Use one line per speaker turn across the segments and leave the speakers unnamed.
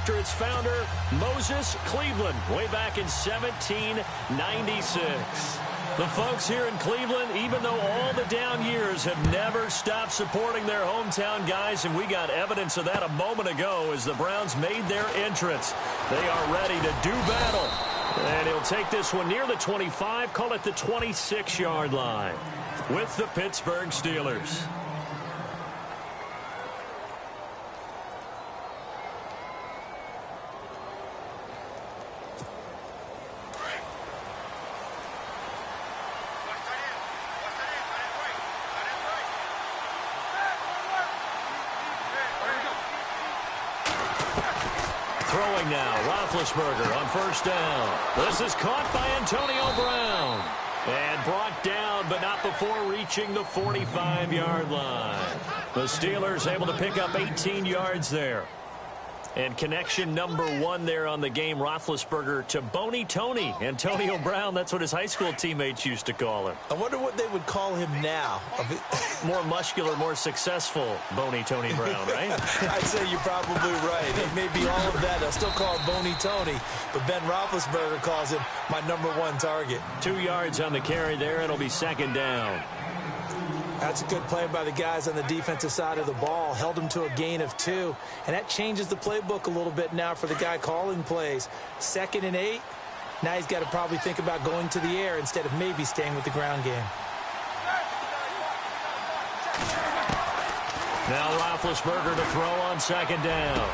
after its founder, Moses Cleveland, way back in 1796. The folks here in Cleveland, even though all the down years, have never stopped supporting their hometown guys, and we got evidence of that a moment ago as the Browns made their entrance. They are ready to do battle. And he'll take this one near the 25, call it the 26-yard line, with the Pittsburgh Steelers. Throwing now, Roethlisberger on first down. This is caught by Antonio Brown. And brought down, but not before reaching the 45-yard line. The Steelers able to pick up 18 yards there. And connection number 1 there on the game, Roethlisberger to Boney Tony. Antonio Brown, that's what his high school teammates used to call him.
I wonder what they would call him now.
More muscular, more successful Boney Tony Brown, right?
I'd say you're probably right. It may be all of that. They'll still call him Boney Tony, but Ben Roethlisberger calls him my number 1 target.
2 yards on the carry there. It'll be second down.
That's a good play by the guys on the defensive side of the ball. Held them to a gain of 2. And that changes the playbook a little bit now for the guy calling plays. 2nd and 8. Now he's got to probably think about going to the air instead of maybe staying with the ground game.
Now Roethlisberger to throw on second down.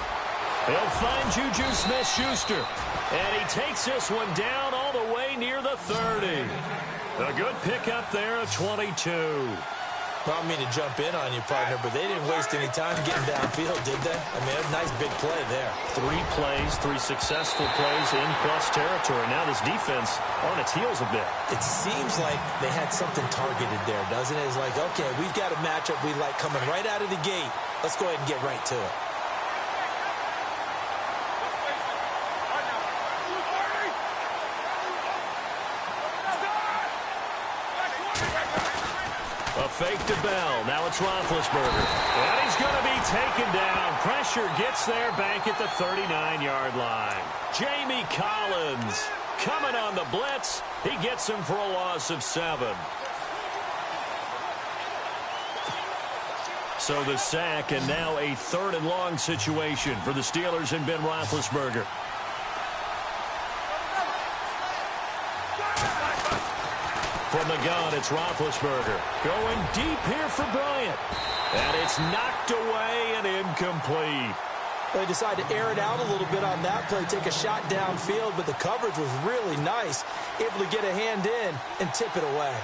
He'll find Juju Smith-Schuster. And he takes this one down all the way near the 30. A good pickup there at 22.
Well, I mean to jump in on you, partner, but they didn't waste any time getting downfield, did they? I mean, a nice big play there.
3 plays, 3 successful plays in plus territory. Now this defense on its heels a bit.
It seems like they had something targeted there, doesn't it? It's like, okay, we've got a matchup we like coming right out of the gate. Let's go ahead and get right to it.
A fake to Bell. Now it's Roethlisberger. And he's going to be taken down. Pressure gets there back at the 39-yard line. Jamie Collins coming on the blitz. He gets him for a loss of 7. So the sack, and now a 3rd and long situation for the Steelers and Ben Roethlisberger. From the gun, it's Roethlisberger. Going deep here for Bryant. And it's knocked away and incomplete.
Well, they decided to air it out a little bit on that play, take a shot downfield, but the coverage was really nice. Able to get a hand in and tip it away.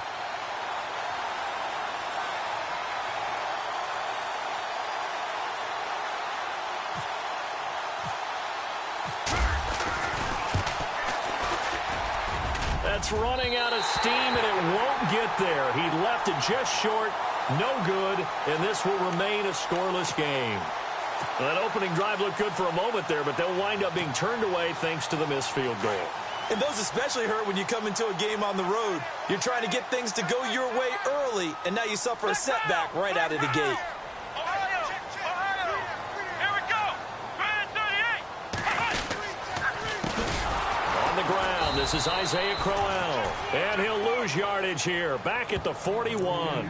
That's running out of steam, and it won't get there. He left it just short, no good, and this will remain a scoreless game. Well, that opening drive looked good for a moment there, but they'll wind up being turned away thanks to the missed field goal.
And those especially hurt when you come into a game on the road. You're trying to get things to go your way early, and now you suffer a setback right out of the gate.
This is Isaiah Crowell, and he'll lose yardage here, back at the 41.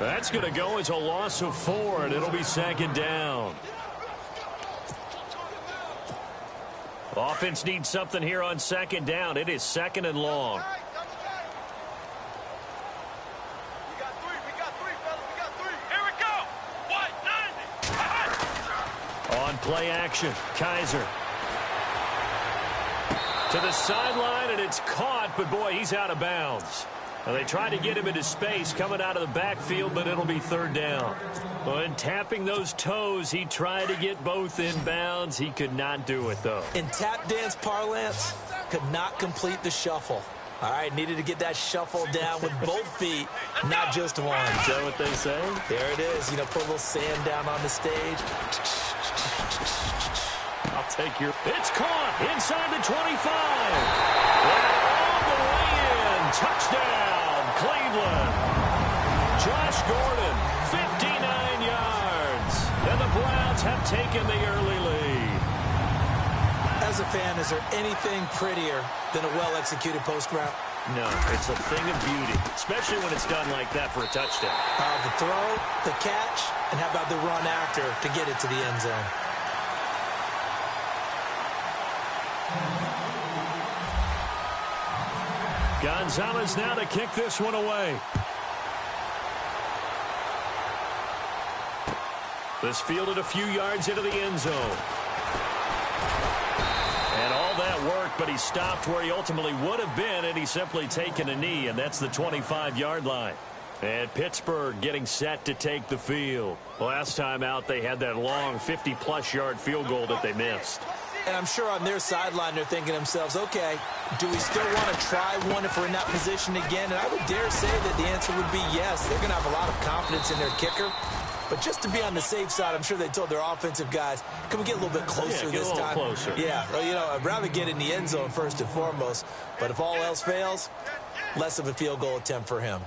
That's going to go as a loss of 4, and it'll be second down. Offense needs something here on second down. It is 2nd and long. On play action, Kaiser. To the sideline, and it's caught, but boy, he's out of bounds. Well, they tried to get him into space coming out of the backfield, but it'll be 3rd down. Well, and tapping those toes, he tried to get both in bounds. He could not do it, though.
In tap dance parlance, could not complete the shuffle. All right, needed to get that shuffle down with both feet, not just one.
Is that what they say?
There it is. You know, put a little sand down on the stage.
I'll take your... It's caught inside the 25. And all the way in. Touchdown, Cleveland. Josh Gordon, 59 yards. And the Browns have taken the early lead.
As a fan, is there anything prettier than a well-executed post route?
No, it's a thing of beauty, especially when it's done like that for a touchdown.
The throw, the catch, and how about the run after to get it to the end zone?
Gonzalez now to kick this one away. This fielded a few yards into the end zone. And all that worked, but he stopped where he ultimately would have been, and he's simply taken a knee, and that's the 25-yard line. And Pittsburgh getting set to take the field. Last time out, they had that long 50-plus yard field goal that they missed.
And I'm sure on their sideline they're thinking to themselves, okay, do we still want to try one if we're in that position again? And I would dare say that the answer would be yes. They're going to have a lot of confidence in their kicker. But just to be on the safe side, I'm sure they told their offensive guys, can we get a little bit closer this time?
Closer.
Yeah, well, you know, I'd rather get in the end zone first and foremost. But if all else fails, less of a field goal attempt for him.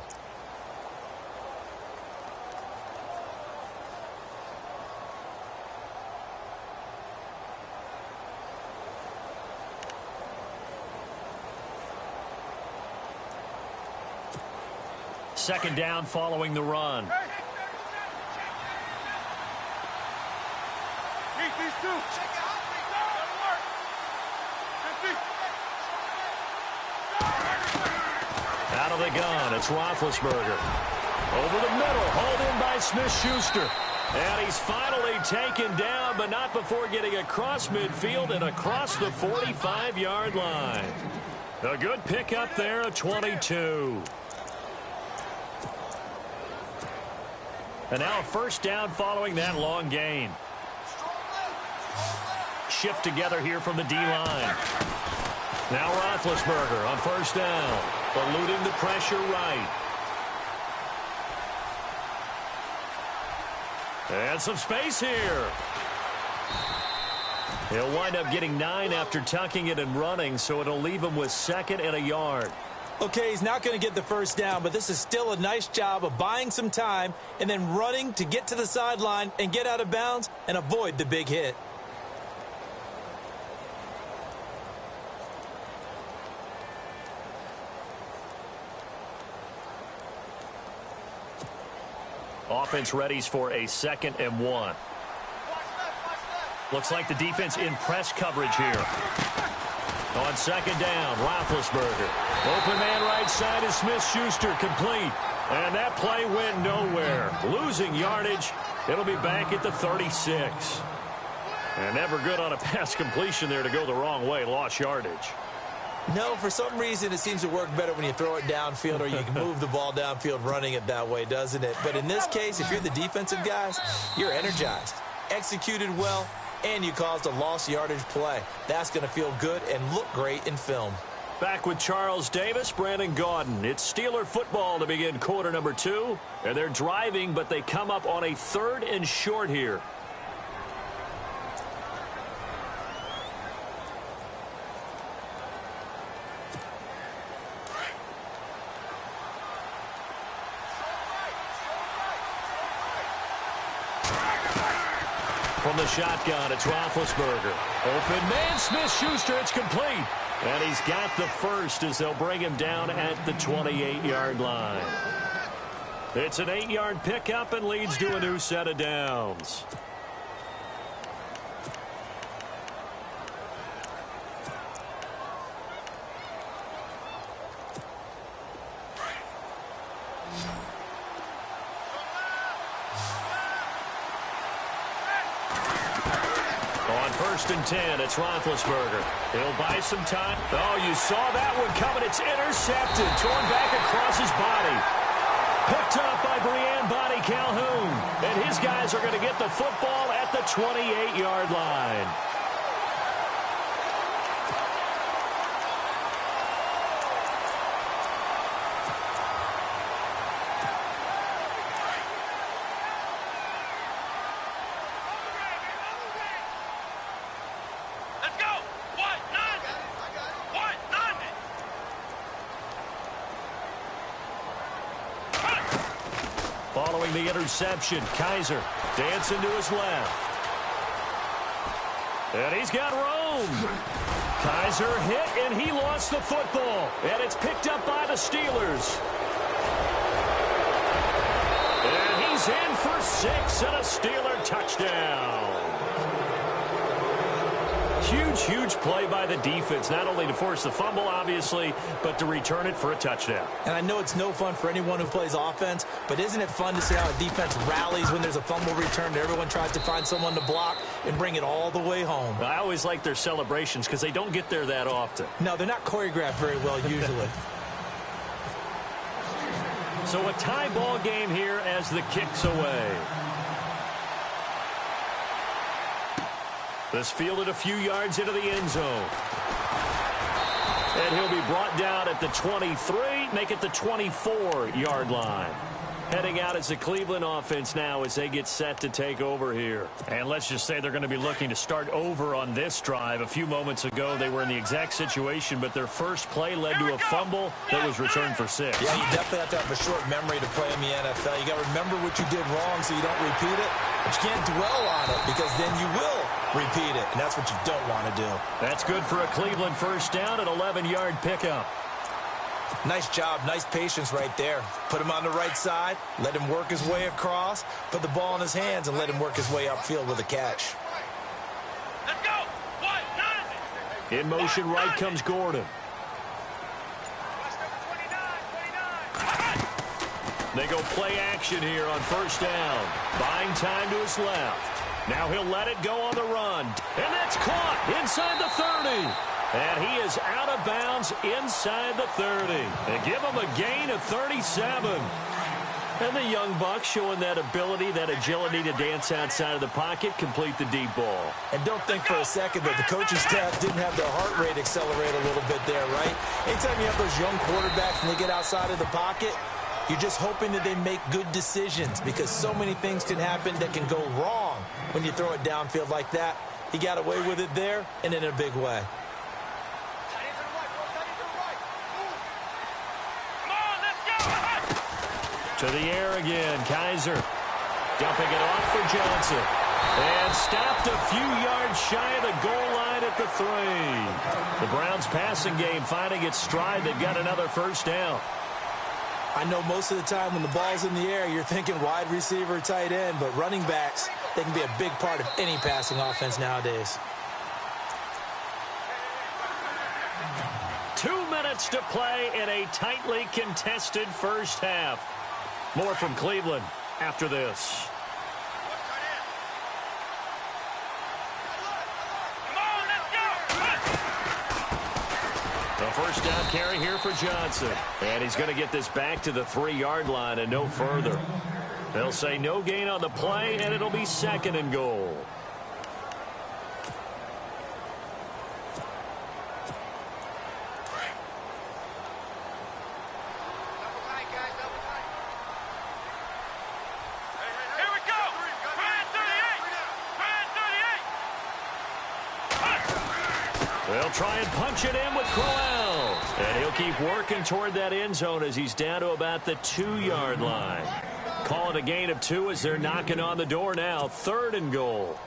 Second down following the run. Out of the gun, it's Roethlisberger. Over the middle, hauled in by Smith-Schuster. And he's finally taken down, but not before getting across midfield and across the 45-yard line. A good pickup there, a 22. And now a first down following that long gain. Shift together here from the D-line. Now Roethlisberger on first down, eluding the pressure right. And some space here. He'll wind up getting 9 after tucking it and running, so it'll leave him with 2nd and a yard.
Okay, he's not going to get the first down, but this is still a nice job of buying some time and then running to get to the sideline and get out of bounds and avoid the big hit.
Offense readies for a 2nd and 1. Looks like the defense in press coverage here. On second down, Roethlisberger. Open man right side is Smith-Schuster, complete. And that play went nowhere. Losing yardage. It'll be back at the 36. And never good on a pass completion there to go the wrong way. Lost yardage.
No, for some reason it seems to work better when you throw it downfield or you can move the ball downfield running it that way, doesn't it? But in this case, if you're the defensive guys, you're energized, executed well, and you caused a lost yardage play. That's going to feel good and look great in film.
Back with Charles Davis, Brandon Gaudin. It's Steeler football to begin quarter number 2. And they're driving, but they come up on a 3rd and short here. From the shotgun, it's Roethlisberger. Open man, Smith-Schuster, it's complete. And he's got the first as they'll bring him down at the 28-yard line. It's an 8-yard pickup and leads to a new set of downs. First and 10, it's Roethlisberger. He'll buy some time. Oh, you saw that one coming. It's intercepted. Torn back across his body. Picked up by Brianne Bonnie Calhoun. And his guys are going to get the football at the 28-yard line. Following the interception, Kaiser dancing to his left. And he's got room. Kaiser hit, and he lost the football. And it's picked up by the Steelers. And he's in for 6 and a Steeler touchdown. Huge play by the defense, not only to force the fumble, obviously, but to return it for a touchdown.
And I know it's no fun for anyone who plays offense, but isn't it fun to see how a defense rallies when there's a fumble return and everyone tries to find someone to block and bring it all the way home?
I always like their celebrations because they don't get there that often.
No, they're not choreographed very well usually.
So a tie ball game here as the kick's away. This fielded a few yards into the end zone. And he'll be brought down at the 23, make it the 24-yard line. Heading out as the Cleveland offense now as they get set to take over here. And let's just say they're going to be looking to start over on this drive. A few moments ago, they were in the exact situation, but their first play led to a fumble that was returned for 6.
Yeah, you definitely have to have a short memory to play in the NFL. You got to remember what you did wrong so you don't repeat it. But you can't dwell on it because then you will repeat it, and that's what you don't want to do.
That's good for a Cleveland first down, an 11-yard pickup.
Nice job, nice patience right there. Put him on the right side, let him work his way across, put the ball in his hands, and let him work his way upfield with a catch.
Let's go!
In motion right comes Gordon. They go play action here on first down. Buying time to his left. Now he'll let it go on the run. And that's caught inside the 30. And he is out of bounds inside the 30. They give him a gain of 37. And the young buck showing that ability, that agility to dance outside of the pocket, complete the deep ball.
And don't think for a second that the coaching staff didn't have their heart rate accelerate a little bit there, right? Anytime you have those young quarterbacks and they get outside of the pocket, you're just hoping that they make good decisions because so many things can happen that can go wrong when you throw it downfield like that. He got away with it there and in a big way.
To the air again, Kaiser dumping it off for Johnson. And stopped a few yards shy of the goal line at the 3. The Browns passing game finding its stride. They've got another first down.
I know most of the time when the ball's in the air, you're thinking wide receiver, tight end, but running backs, they can be a big part of any passing offense nowadays.
2 minutes to play in a tightly contested first half. More from Cleveland after this. A first down carry here for Johnson. And he's going to get this back to the 3-yard line and no further. They'll say no gain on the play, and it'll be 2nd and goal. They'll try and punch it in with Crowell. And he'll keep working toward that end zone as he's down to about the 2-yard line. Call it a gain of 2 as they're knocking on the door now. 3rd and goal.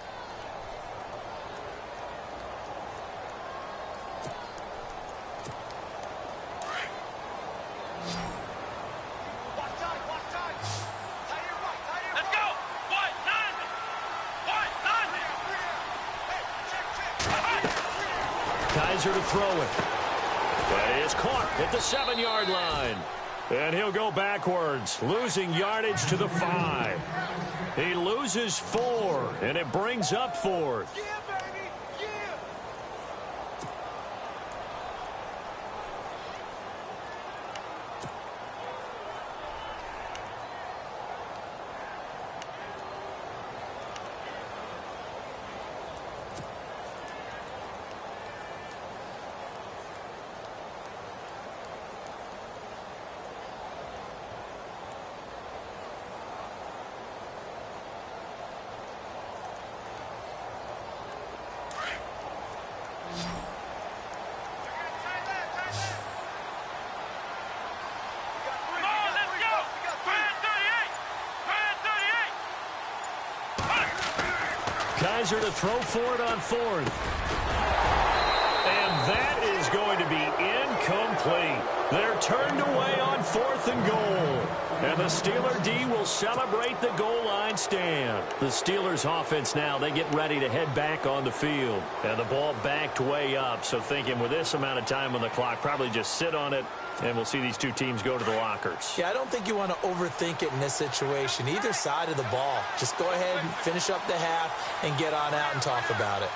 Kaiser to throw it. That is caught at the 7-yard line. And he'll go backwards, losing yardage to the 5. He loses 4, and it brings up 4th. Kaiser to throw for it on fourth. And that is going to be incomplete. They're turned away on 4th and goal. And the Steeler D will celebrate the goal line stand. The Steelers offense now, they get ready to head back on the field. And the ball backed way up. So thinking with this amount of time on the clock, probably just sit on it. And we'll see these two teams go to the lockers.
Yeah, I don't think you want to overthink it in this situation. Either side of the ball. Just go ahead and finish up the half and get on out and talk about it.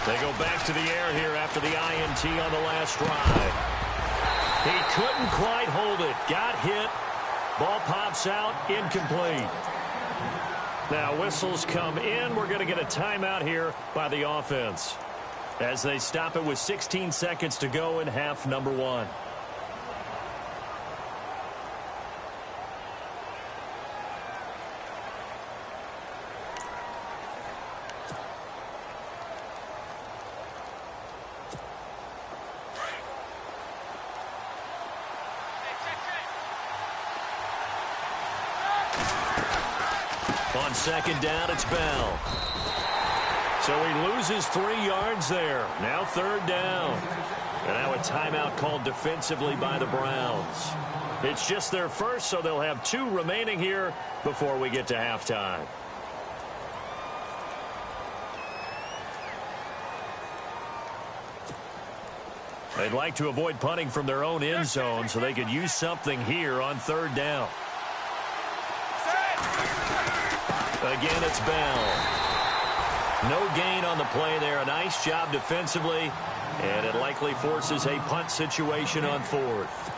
They go back to the air here after the INT on the last drive. He couldn't quite hold it. Got hit. Ball pops out. Incomplete. Now whistles come in. We're going to get a timeout here by the offense as they stop it with 16 seconds to go in half number 1. On second down, it's Bell. So he loses 3 yards there. Now 3rd down. And now a timeout called defensively by the Browns. It's just their first, so they'll have 2 remaining here before we get to halftime. They'd like to avoid punting from their own end zone so they could use something here on 3rd down. Again, it's Bell. No gain on the play there. A nice job defensively, and it likely forces a punt situation on 4th.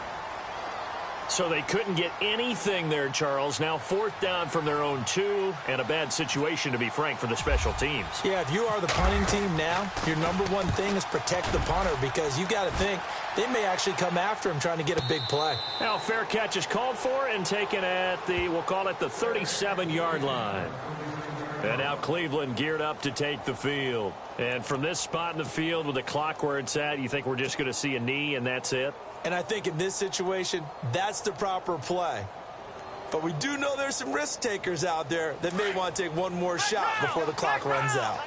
So they couldn't get anything there, Charles. Now 4th down from their own 2, and a bad situation, to be frank, for the special teams.
Yeah, if you are the punting team now, your number one thing is protect the punter, because you got to think they may actually come after him trying to get a big play.
Now fair catch is called for and taken at the, we'll call it the 37-yard line. And now Cleveland geared up to take the field. And from this spot in the field with the clock where it's at, you think we're just going to see a knee and that's it?
And I think in this situation, that's the proper play. But we do know there's some risk takers out there that may want to take one more shot before the clock runs out.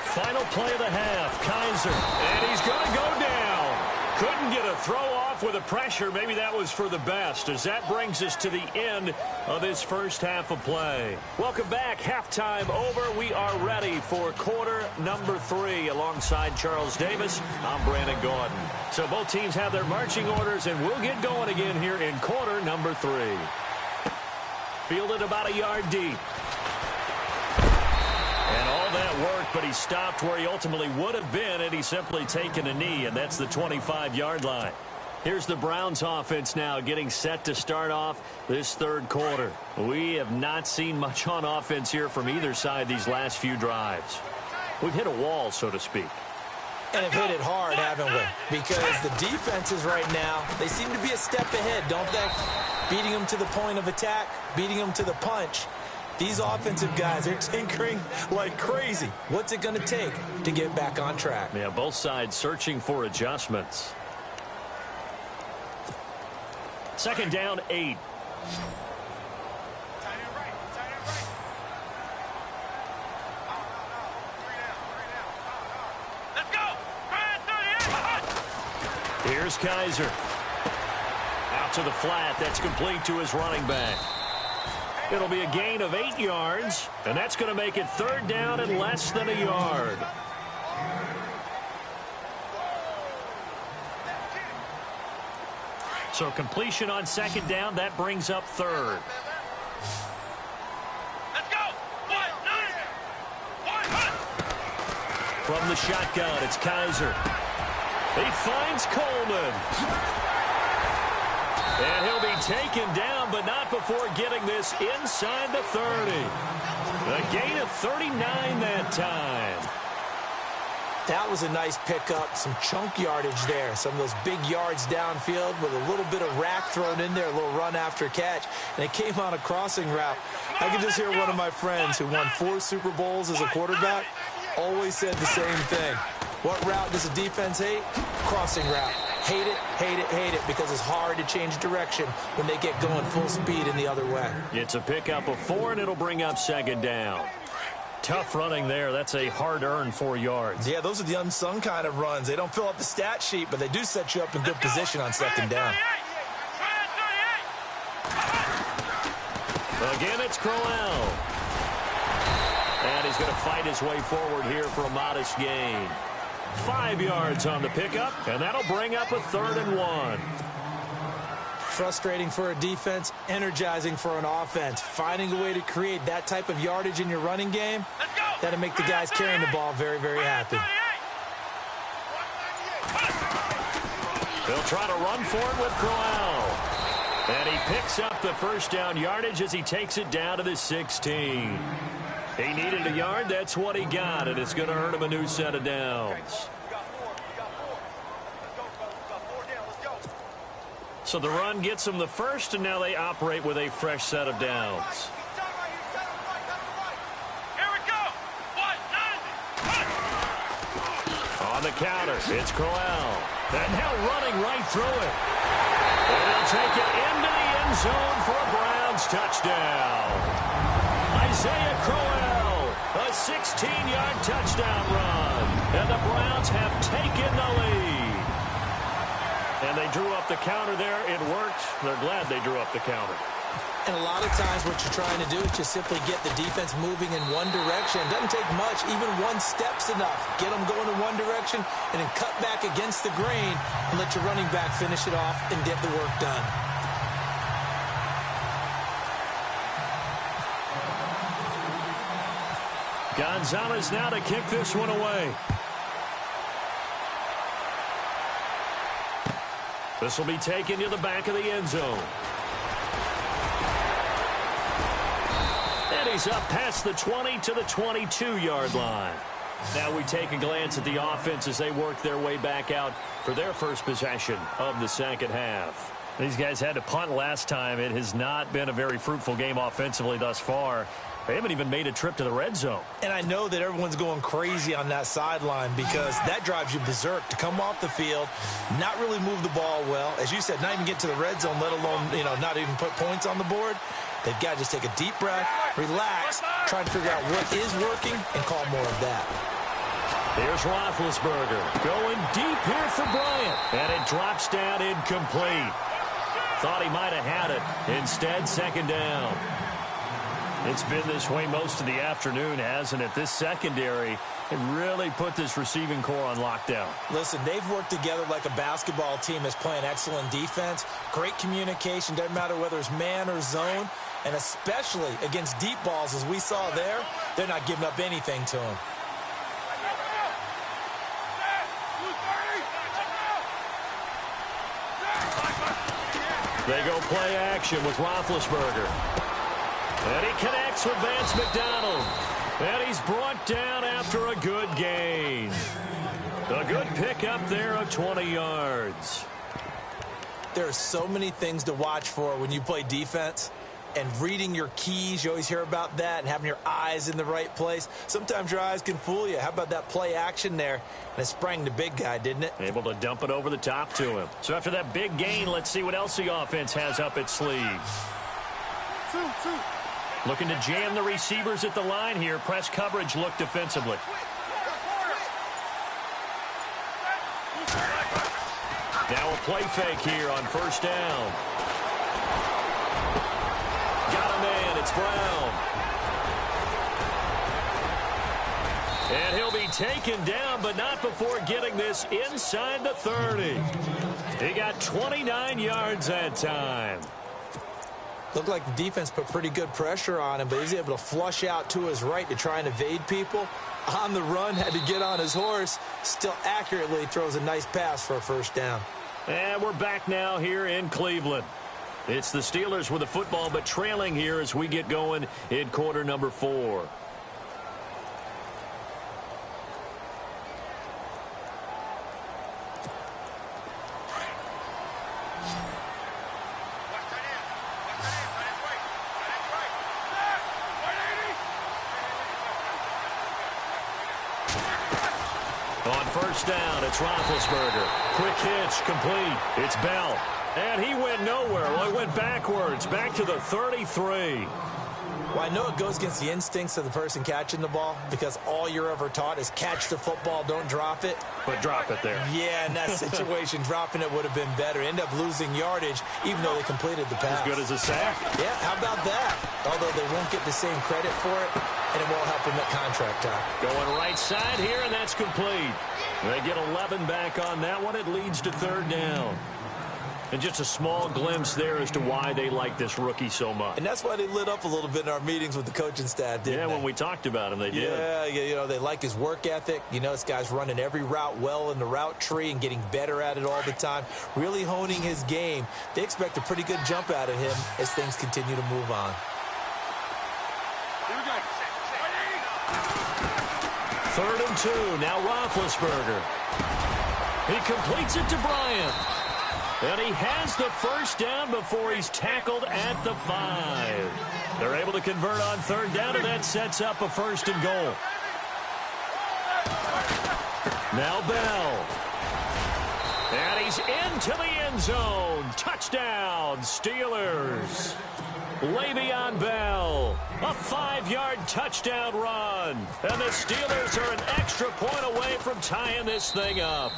Final play of the half, Kaiser, and he's going to go down. Couldn't get a throw off with the pressure. Maybe that was for the best, as that brings us to the end of this first half of play. Welcome back. Halftime over. We are ready for quarter number 3. Alongside Charles Davis, I'm Brandon Gordon. So both teams have their marching orders, and we'll get going again here in quarter number 3. Fielded about a yard deep. And all that work, but he stopped where he ultimately would have been had he simply taken a knee, and that's the 25-yard line. Here's the Browns offense now getting set to start off this third quarter. We have not seen much on offense here from either side these last few drives. We've hit a wall, so to speak.
And have hit it hard, haven't we? Because the defenses right now, they seem to be a step ahead, don't they? Beating them to the point of attack, beating them to the punch. These offensive guys are tinkering like crazy. What's it going to take to get back on track?
Yeah, both sides searching for adjustments. Second down, 8.
Let's go!
Here's Kaiser. Out to the flat. That's complete to his running back. It'll be a gain of 8 yards, and that's going to make it third down and less than a yard. So completion on second down, that brings up third.
Let's go!
From the shotgun, it's Kaiser. He finds Coleman. And he'll be taken down, but not before getting this inside the 30. A gain of 39 that time.
That was a nice pickup, some chunk yardage there. Some of those big yards downfield with a little bit of rack thrown in there, a little run after catch. And it came on a crossing route. I can just hear one of my friends who won 4 Super Bowls as a quarterback always said the same thing. What route does the defense hate? Crossing route. Hate it, hate it, hate it, because it's hard to change direction when they get going full speed in the other way.
It's a pickup of 4, and it'll bring up second down. Tough running there. That's a hard-earned 4 yards.
Yeah, those are the unsung kind of runs. They don't fill up the stat sheet, but they do set you up in good position on second down.
Again, it's Crowell. And he's going to fight his way forward here for a modest gain. 5 yards on the pickup, and that'll bring up a 3rd and 1.
Frustrating for a defense, energizing for an offense. Finding a way to create that type of yardage in your running game, that'll make the guys carrying the ball very, very happy.
They'll try to run for it with Crowell. And he picks up the first down yardage as he takes it down to the 16. He needed a yard. That's what he got, and it's going to earn him a new set of downs. So the run gets them the first, and now they operate with a fresh set of downs.
Here we go.
On the counter, it's Crowell. And now running right through it. And he'll take it into the end zone for a Browns touchdown. Isaiah Crowell, a 16-yard touchdown run. And the Browns have taken the lead. And they drew up the counter there. It worked. They're glad they drew up the counter.
And a lot of times what you're trying to do is just simply get the defense moving in one direction. It doesn't take much. Even one step's enough. Get them going in one direction and then cut back against the grain and let your running back finish it off and get the work done.
Gonzalez now to kick this one away. This will be taken to the back of the end zone. And he's up past the 20 to the 22-yard line. Now we take a glance at the offense as they work their way back out for their first possession of the second half. These guys had to punt last time. It has not been a very fruitful game offensively thus far. They haven't even made a trip to the red zone.
And I know that everyone's going crazy on that sideline because that drives you berserk to come off the field, not really move the ball well. As you said, not even get to the red zone, let alone, not even put points on the board. They've got to just take a deep breath, relax, try to figure out what is working, and call more of that.
Here's Roethlisberger going deep here for Bryant. And it drops down incomplete. Thought he might have had it. Instead, second down. It's been this way most of the afternoon, hasn't it? This secondary really put this receiving core on lockdown.
Listen, they've worked together like a basketball team that's playing excellent defense. Great communication. Doesn't matter whether it's man or zone. And especially against deep balls, as we saw there, they're not giving up anything to them.
They go play action with Roethlisberger. And he connects with Vance McDonald. And he's brought down after a good gain. A good pickup there of 20 yards.
There are so many things to watch for when you play defense. And reading your keys, you always hear about that, and having your eyes in the right place. Sometimes your eyes can fool you. How about that play action there? And it sprang the big guy, didn't it?
Able to dump it over the top to him. So after that big gain, let's see what else the offense has up its sleeves. Looking to jam the receivers at the line here. Press coverage look defensively. Now a play fake here on first down. Got a man. It's Brown. And he'll be taken down, but not before getting this inside the 30. He got 29 yards that time.
Looked like the defense put pretty good pressure on him, but he's able to flush out to his right to try and evade people. On the run, had to get on his horse. Still accurately throws a nice pass for a first down.
And we're back now here in Cleveland. It's the Steelers with the football, but trailing here as we get going in quarter number 4. On first down. It's Roethlisberger. Quick hitch, complete. It's Bell. And he went nowhere. Well, he went backwards, back to the 33.
Well, I know it goes against the instincts of the person catching the ball because all you're ever taught is catch the football, don't drop it.
But drop it there.
Yeah, in that situation, dropping it would have been better. End up losing yardage, even though they completed the pass.
As good as a sack.
Yeah, how about that? Although they won't get the same credit for it, and it won't help them at contract time.
Going right side here, and that's complete. They get 11 back on that one. It leads to third down. And just a small glimpse there as to why they like this rookie so much.
And that's why they lit up a little bit in our meetings with the coaching staff, didn't they?
When we talked about him, they did.
Yeah, you know, they like his work ethic. You know, this guy's running every route well in the route tree and getting better at it all the time, really honing his game. They expect a pretty good jump out of him as things continue to move on.
Here we go.
3rd and 2. Now Roethlisberger. He completes it to Bryant. And he has the first down before he's tackled at the 5. They're able to convert on third down, and that sets up a 1st and goal. Now Bell. And he's into the end zone. Touchdown, Steelers. Le'Veon Bell. A 5-yard touchdown run. And the Steelers are an extra point away from tying this thing up.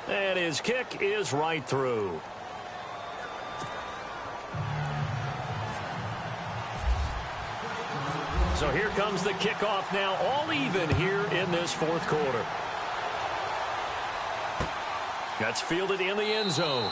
And his kick is right through. So here comes the kickoff now, all even here in this 4th quarter. That's fielded in the end zone.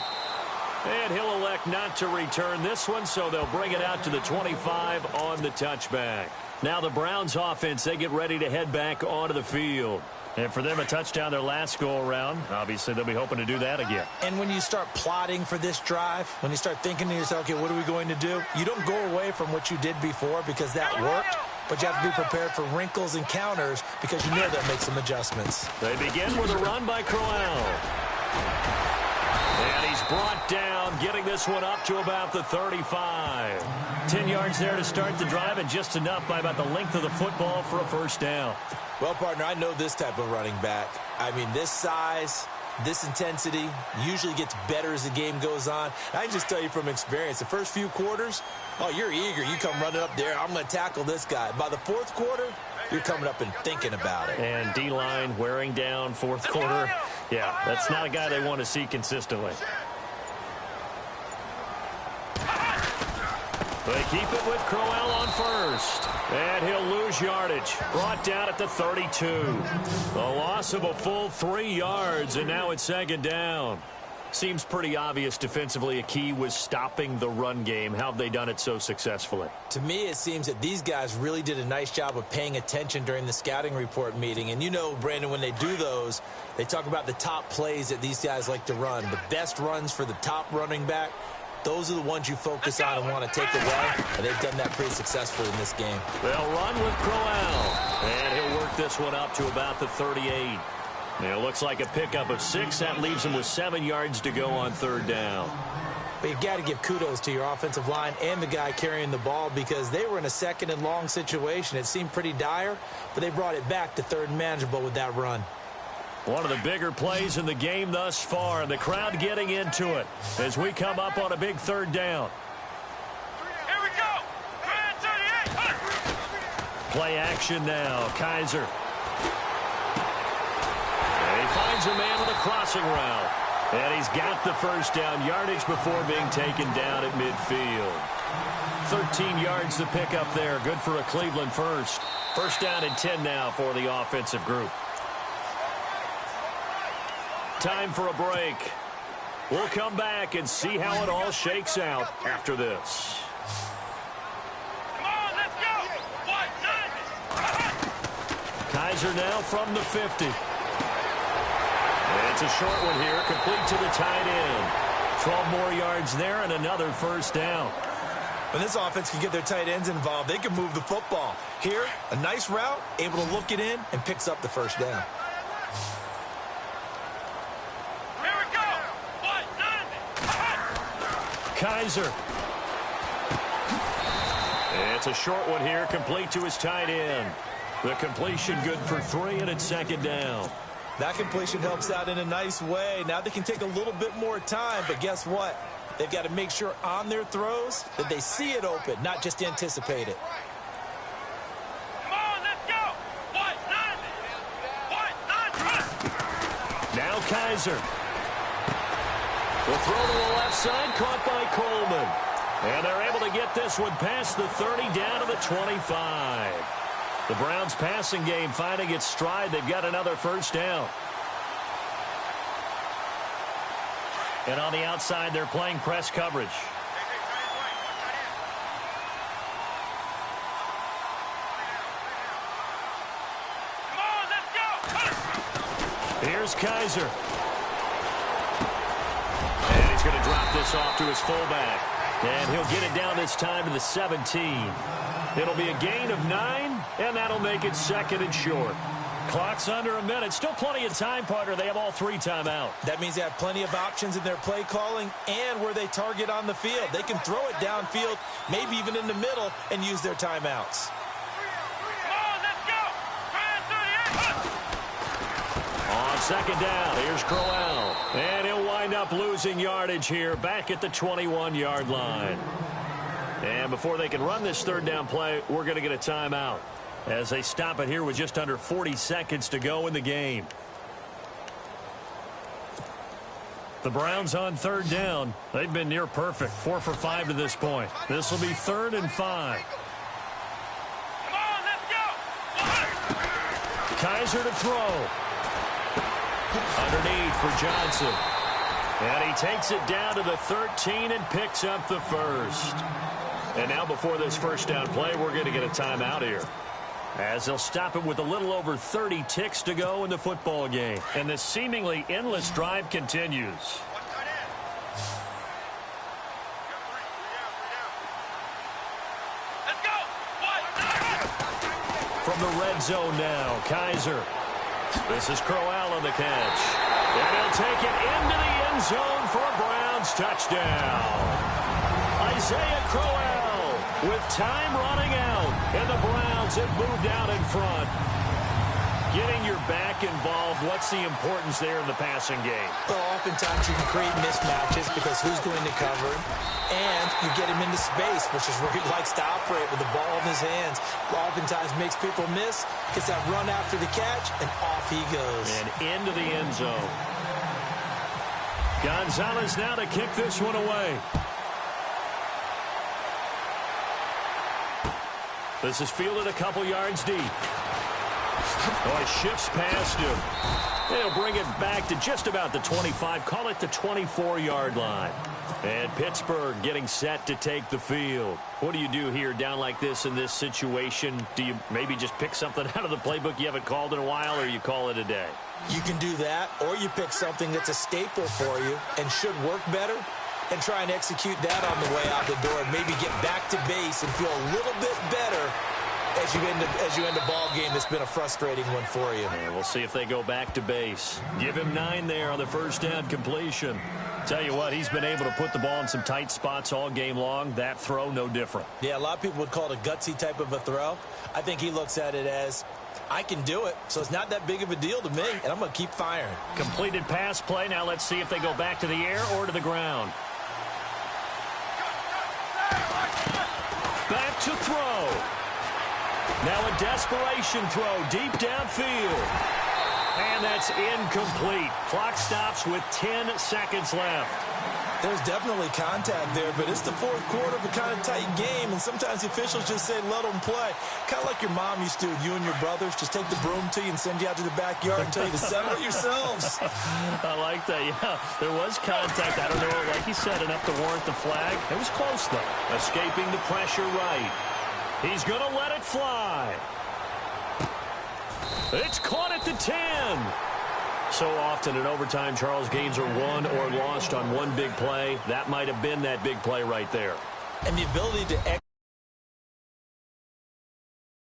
And he'll elect not to return this one, so they'll bring it out to the 25 on the touchback. Now the Browns offense, they get ready to head back onto the field. And for them, a touchdown their last go-around. Obviously, they'll be hoping to do that again.
And when you start plotting for this drive, when you start thinking to yourself, okay, what are we going to do? You don't go away from what you did before because that worked, but you have to be prepared for wrinkles and counters because you know they'll make some adjustments.
They begin with a run by Crowell. And he's brought down, getting this one up to about the 35. 10 yards there to start the drive, and just enough by about the length of the football for a first down.
Well, partner, I know this type of running back. I mean, this size, this intensity usually gets better as the game goes on. I can just tell you from experience, the first few quarters, oh, you're eager. You come running up there, I'm going to tackle this guy. By the 4th quarter, you're coming up and thinking about it.
And D-line wearing down 4th quarter. Yeah, that's not a guy they want to see consistently. They keep it with Crowell on first. And he'll lose yardage. Brought down at the 32. A loss of a full 3 yards, and now it's 2nd down. Seems pretty obvious defensively a key was stopping the run game. How have they done it so successfully?
To me, it seems that these guys really did a nice job of paying attention during the scouting report meeting. And you know, Brandon, when they do those, they talk about the top plays that these guys like to run. The best runs for the top running back. Those are the ones you focus on and want to take away, and they've done that pretty successfully in this game.
They'll run with Crowell, and he'll work this one up to about the 38. It looks like a pickup of 6. That leaves him with 7 yards to go on third down.
But you've got to give kudos to your offensive line and the guy carrying the ball because they were in a 2nd and long situation. It seemed pretty dire, but they brought it back to 3rd and manageable with that run.
One of the bigger plays in the game thus far, and the crowd getting into it as we come up on a big 3rd down.
Here we go. 38.
Play action now. Kaiser. And he finds a man with a crossing route. And he's got the first down yardage before being taken down at midfield. 13 yards to pick up there. Good for a Cleveland first. First down and 10 now for the offensive group. Time for a break. We'll come back and see how it all shakes out after this.
Come on, let's go. 1-9.
Kaiser now from the 50. It's a short one here, complete to the tight end. 12 more yards there and another first down.
When this offense can get their tight ends involved, they can move the football. Here, a nice route, able to look it in, and picks up the first down.
Here we go. 1-9.
Kaiser. It's a short one here, complete to his tight end. The completion good for 3, and it's 2nd down.
That completion helps out in a nice way. Now they can take a little bit more time, but guess what? They've got to make sure on their throws that they see it open, not just anticipate it.
Come on, let's go. What? None. What? None.
Now Kaiser. The throw to the left side, caught by Coleman. And they're able to get this one past the 30, down to the 25. The Browns' passing game finding its stride. They've got another first down. And on the outside, they're playing press coverage.
Come on, let's go.
Here's Kaiser. And he's going to drop this off to his fullback. And he'll get it down this time to the 17. It'll be a gain of 9, and that'll make it 2nd and short. Clock's under a minute. Still plenty of time, partner. They have all 3 timeout.
That means they have plenty of options in their play calling and where they target on the field. They can throw it downfield, maybe even in the middle, and use their timeouts.
Come on, let's go. Try 38.
On 2nd down, here's Crowell. And he'll wind up losing yardage here back at the 21-yard line. And before they can run this 3rd down play, we're going to get a timeout as they stop it here with just under 40 seconds to go in the game. The Browns on 3rd down. They've been near perfect, 4 for 5 to this point. This will be 3rd and 5.
Come on, let's go.
Kaiser to throw. Underneath for Johnson. And he takes it down to the 13 and picks up the first. And now before this first down play, we're going to get a timeout here, as they'll stop it with a little over 30 ticks to go in the football game. And this seemingly endless drive continues.
Let's go.
From the red zone now, Kaiser. This is Crowell on the catch. And he'll take it into the end zone for a Browns touchdown. Isaiah Crowell with time running out, and the Browns have moved out in front. Getting your back involved, what's the importance there in the passing game?
Well, oftentimes you can create mismatches because who's going to cover him, and you get him into space, which is where he likes to operate with the ball in his hands. Oftentimes makes people miss, gets that run after the catch, and off he goes.
And into the end zone. Gonzalez now to kick this one away. This is fielded a couple yards deep. Oh, he shifts past him. They'll bring it back to just about the 25. Call it the 24-yard line. And Pittsburgh getting set to take the field. What do you do here down like this in this situation? Do you maybe just pick something out of the playbook you haven't called in a while, or you call it a day?
You can do that, or you pick something that's a staple for you and should work better, and try and execute that on the way out the door and maybe get back to base and feel a little bit better as you end a ball game that's been a frustrating one for you.
And we'll see if they go back to base. Give him 9 there on the first down completion. Tell you what, he's been able to put the ball in some tight spots all game long. That throw, no different.
Yeah, a lot of people would call it a gutsy type of a throw. I think he looks at it as, I can do it, so it's not that big of a deal to me, and I'm going to keep firing.
Completed pass play. Now let's see if they go back to the air or to the ground. Back to throw. Now a desperation throw deep downfield. And that's incomplete. Clock stops with 10 seconds left.
There's definitely contact there, but it's the fourth quarter of a kind of tight game, and sometimes the officials just say, let them play. Kind of like your mom used to with you and your brothers. Just take the broom to you and send you out to the backyard and tell you to settle it yourselves.
I like that, yeah. There was contact. I don't know, like he said, enough to warrant the flag. It was close, though. Escaping the pressure right. He's going to let it fly. It's caught at the 10. So often in overtime, Charles, games are won or lost on one big play. That might have been that big play right there.
And the ability to